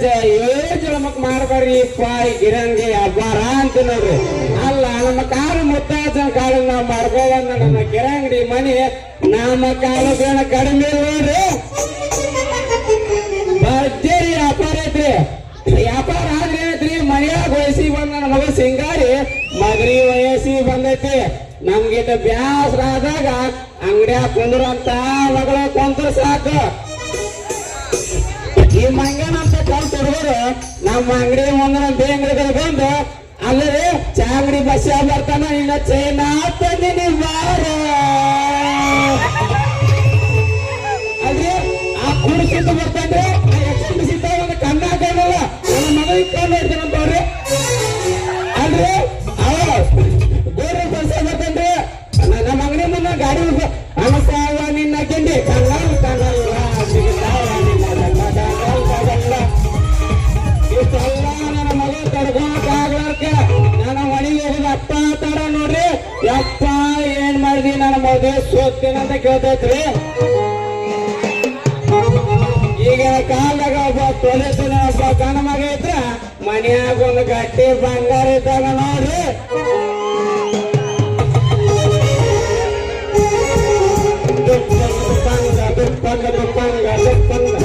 ಏಳು ಜಲಮಕ್ ಮಾಡ್ಬಾರ್ರಿ ಗಿರಂಗಿ ಹಬ್ಬಾರ ಅಂತ ನೋಡ್ರಿ. ಅಲ್ಲ ನಮ್ಮ ಕಾಲು ಮುತ್ತಾಜನ ಕಾಲ ನಾವ್ ಮಾಡ್ಕೊಳ್ಳೋಣ. ನಮ್ಮ ಗಿರಂಗಡಿ ಮನಿ ನಮ್ಮ ಕಾಲುಗಳ ಕಡಿಮೆ ನೋಡ್ರಿ. ಭರ್ಜರಿ ವ್ಯಾಪಾರ ಐತ್ರಿ. ವ್ಯಾಪಾರ ಆದ್ರೆ ಏನೈತ್ರಿ, ಮನೆಯಾಗ ವಯಸ್ಸಿಗೆ ಬಂದ ನನ್ನ ಮಗ ಸಿಂಗಾರಿ ಮಗರಿ ವಯಸ್ಸಿಗೆ ಬಂದೈತಿ. ನಮ್ಗಿಟ ಬ್ಯಾಸ್ರ ಆದಾಗ ಅಂಗಡಿಯಾಗ ಕುಂದ್ರಂತ ಮಗಳ ಕುಂತ್ರ ಸಾಕು. ಈ ಮಂಗನಂತ ಕಲ್ತು ಹುಡುಗರು ನಮ್ಮ ಅಂಗಡಿ ಮುಂದೆ ನಮ್ಮ ಬೇಂಗಡಿಗಳು ಬಂದು ಅಲ್ಲದೆ ಚಾ ಅಂಗಡಿ ಬಸ್ ಬರ್ತಾನ ಇನ್ನ ಚೈನಾ ತಂದಿನಿ ಬಾರ ಅಲ್ರಿ. ಆ ಕುಡಿಸಿದ್ದು ಬರ್ತಾನ್ರಿ, ಸಿದ್ದ ಒಂದು ಕಣ್ಣ ಹಾಕಲ್ಲ ನನ್ನ ಮಗ ಇಟ್ಕೊಂಡು ಇರ್ತಾನಂತವ್ರಿ ಅಲ್ರಿ. ಅವ ಗೋರಿ ಬಸ್ ಬರ್ತೇನ್ರಿ ನಮ್ಮ ಅಂಗಡಿ ಮುಂದೆ ಗಾಡಿ ಅನಸಾವ ನಿನ್ನ ಗೆಂಡಿ ಕನ್ನಲ್ ಕನ್ನಲ್ಲ ಇಷ್ಟೆಲ್ಲ ನನ್ನ ಮಗ ತಡ್ಕೊಳಕ್ ಆಗ್ಲಾರ್ಕ ನನ್ನ ಮನೆಗೆ ಹೋಗುದು ಅಪ್ಪ ತಡ ನೋಡ್ರಿ. ಯಪ್ಪ ಏನ್ ಮಾಡಿದಿ ನನ್ನ ಮದುವೆ ಸೋತ್ತೇನಂತ ಕೇಳ್ತೈತ್ರಿ. ಈಗ ಕಾಲದಾಗ ಒಬ್ಬ ತೊಲೆತನ ಒಬ್ಬ ಗಣ ಮಗ ಇದ್ರ ಮನ್ಯಾಗ ಒಂದು ಗಟ್ಟಿ ಬಂಗಾರ ಇದ್ದಾಗ ನೋಡ್ರಿ. ದುಪ್ಪಂಗ ದುಪ್ಪಂಗ ದುಪ್ಪಂಗ ದುಪ್ಪಂಗ